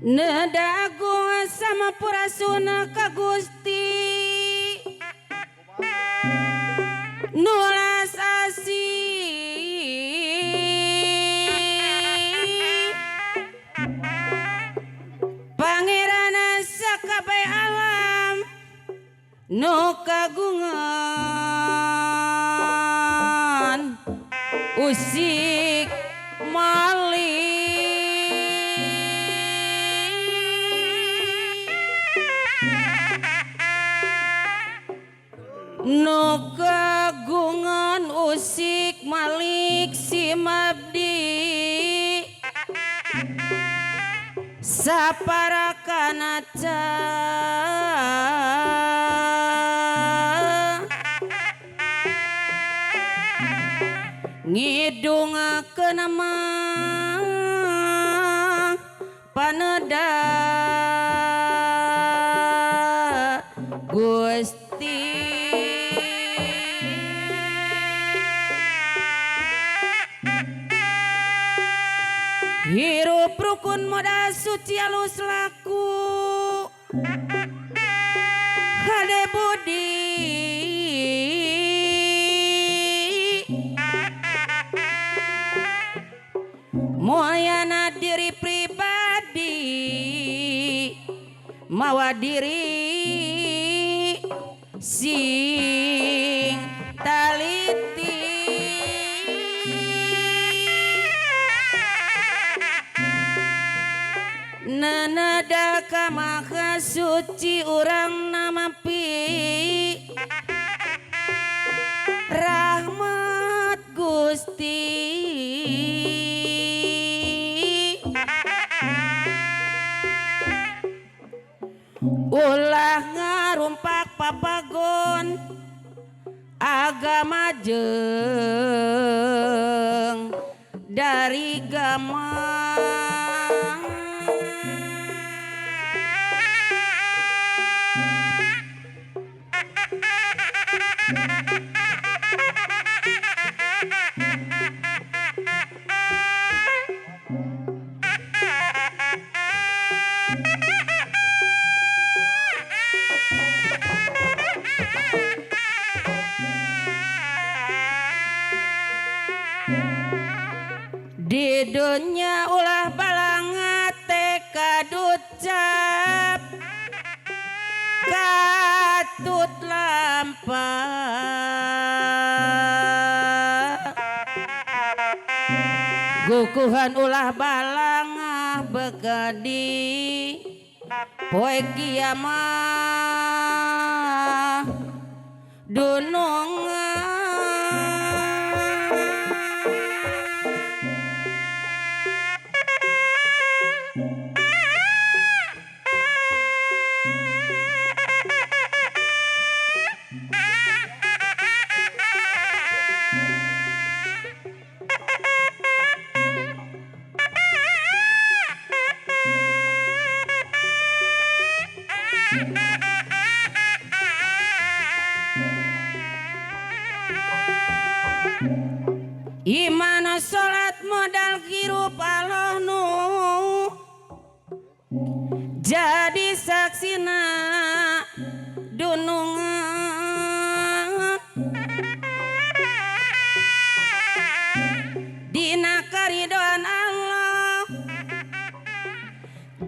Nedago sama purasuna ka Gusti nulas asih Pangeran sakabeh alam nu kagungan usik malih nu kagungan usik malik si mabdi saparakana ngidung ke nama paneda Gusti hirup rukun modal suci alus laku hade budi moyana diri pribadi mawa diri sing taliti nanada ka maha suci urang namapi rahmat Gusti ulah ngarumpak papagon agama jeung dari gamang di dunia ulah balangat kaducap katut lampah gukuhan ulah balangah begadi poe kiamah dunungan Imana salat modal hirup Allah nu jadi saksina dunungan dina karidoan Allah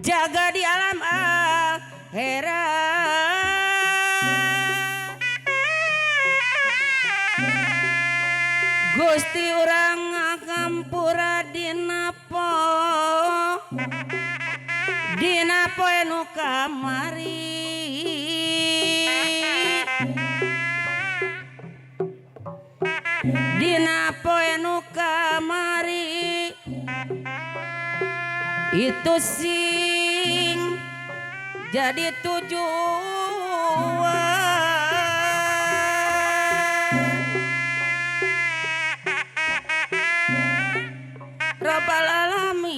jaga di alam akhirat. Gusti urang ngahampura dina poe nu kamari. Dina poe nu kamari itu sing jadi tujuan Rabbal alamin.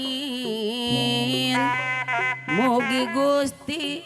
Mugi Gusti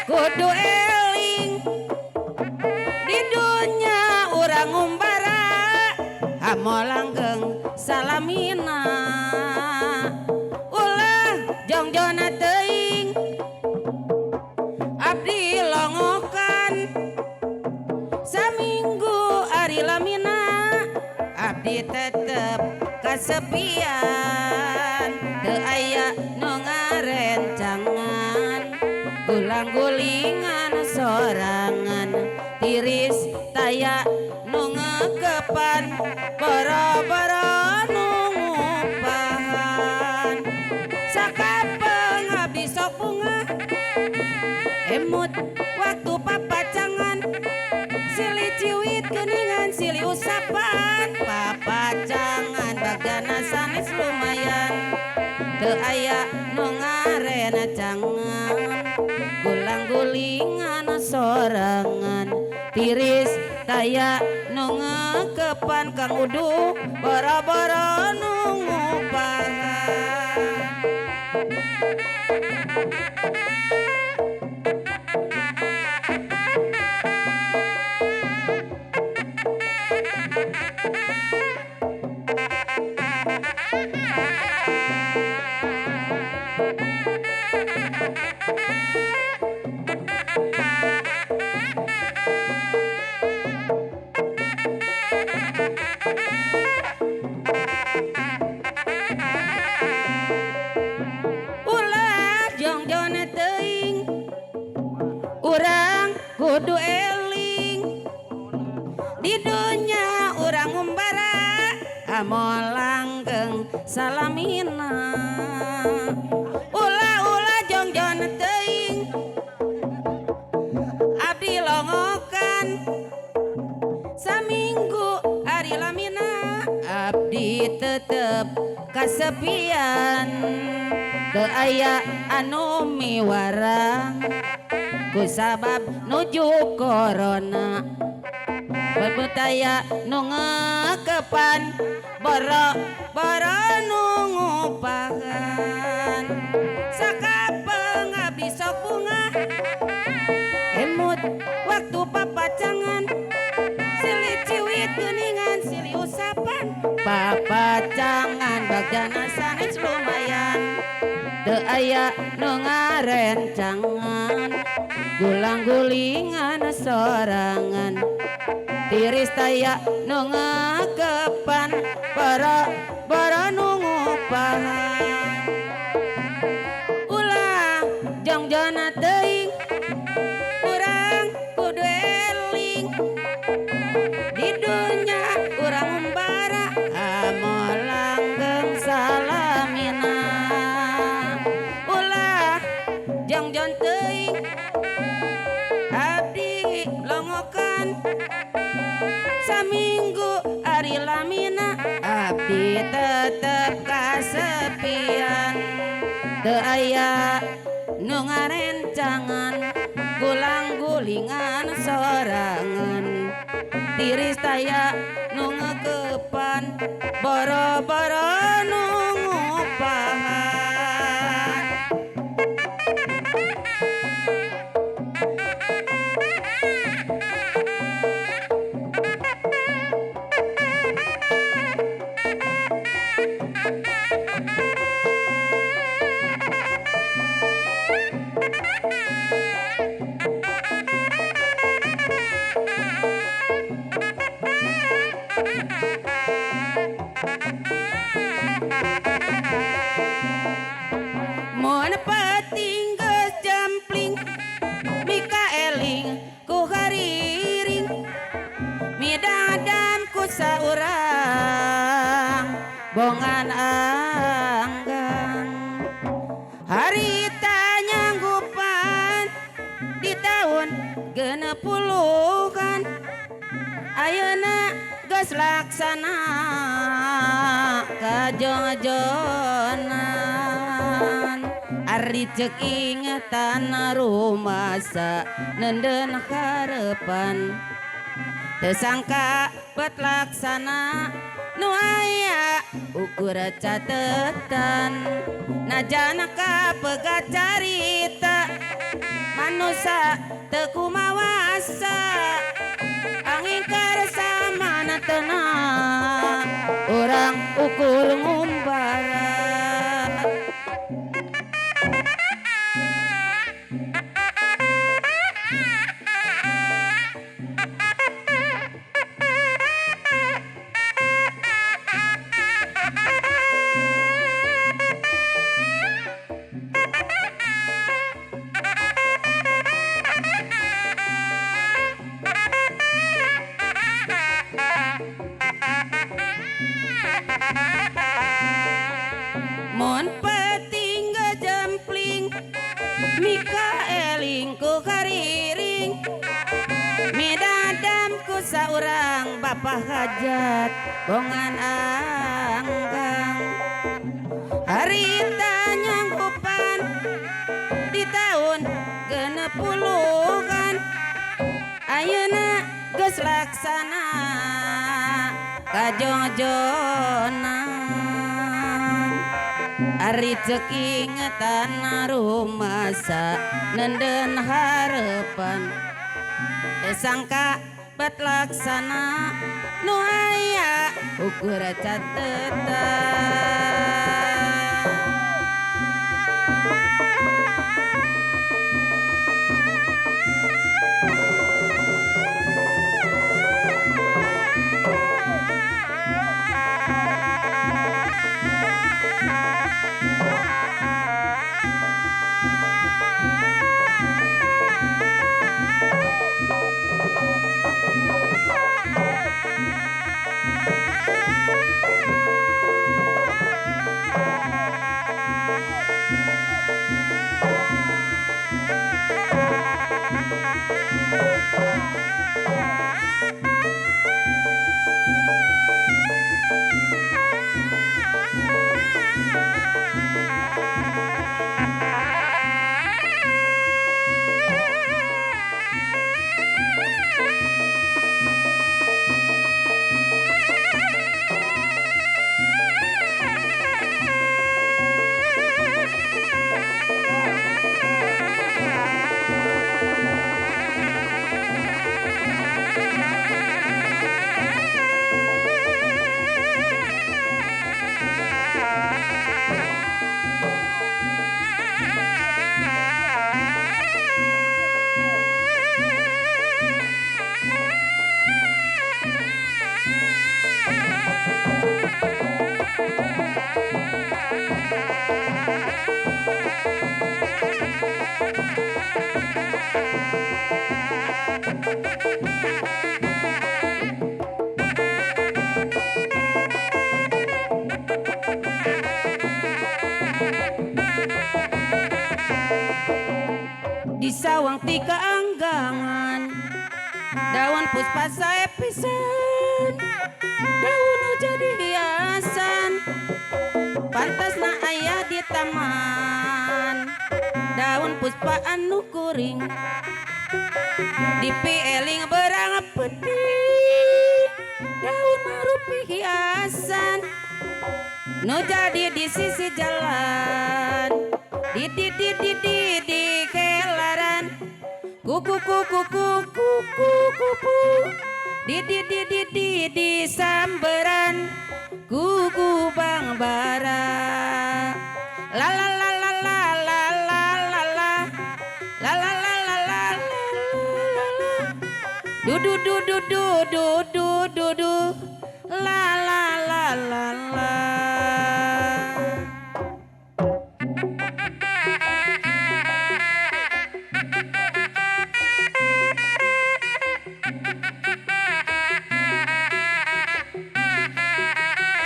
kudu eling amo langgeng salamina ulah jongjona teuing abdi longokan saminggu ari lamina abdi tetep kasepian teu aya nu ngarencangan gulang-gulingan sorangan tiris taya nu ngekepan boro-boro nu ngupahan sakapeng abdi sok bunga emut waktu papacangan silih ciwit geuningan silih usapan papacangan bagana sanes lumayan teu aya nu ngarencangan gulang-gulingan sorangan tiris taya nu ngekepan kang udu boro-boro nu ngupahan urang kudu eling di dunya urang ngumbara amo langgeng salamina ulah jongjon teuing abdi longokan saminggu ari lamina abdi tetep kasepian teu aya anu miwarang kusabab nuju corona bebetaya nu ngekepan boro-boro nu ngupahan sakapeng abdi sok bunga emut waktu papacangan silih ciwit geuningan silih usapan papacangan bagana sanes lumayan teu aya nu ngarencangan gulang-gulingan sorangan tiris taya nu ngakepan boro-boro nu ngupahan ulah jongjona teuing urang kudu eling di dunya urang umbara amo langgeng salamina ulah jongjon teuing abdi longokan saminggu ari lamina abdi tetep kasepian teu aya nu ngarencangan gulang-gulingan sorangan tiris taya nu ngakepan boro-boro nu ngupahan mun pating geus jampling mika eling ku hariring midadam ku saurang bongan anggang harita nyanggupan di tahun genep puluhan ayeuna geus laksana kajojonan ari ceuk ingetan rumasa nenden harepan teu sangka bet laksana nu aya ukur catetan najana kapegat carita manusia teu kumawasa angin karesamana tenang sayang ukul ngumbaran. Mon peting jempling Mika eling ku kariring midadam ku saurang bapak hajat bongan anggang harita nyangkupan di tahun genep puluhan ayeuna geus laksana kajojona ari ceuk ingetan rumasa nenden harepan sangka bat laksana nu aya ukur catetan. Di sawang tika anggangan daun puspa sae pisan daun jadi hiasan pantasna aya di taman daun puspa anu kuring dipieling berang putih daun marupi hiasan nu jadi di sisi jalan di kelaran kuku di samberan kuku bang bara la la la la la la la la la la la la la la du du du du du du du du la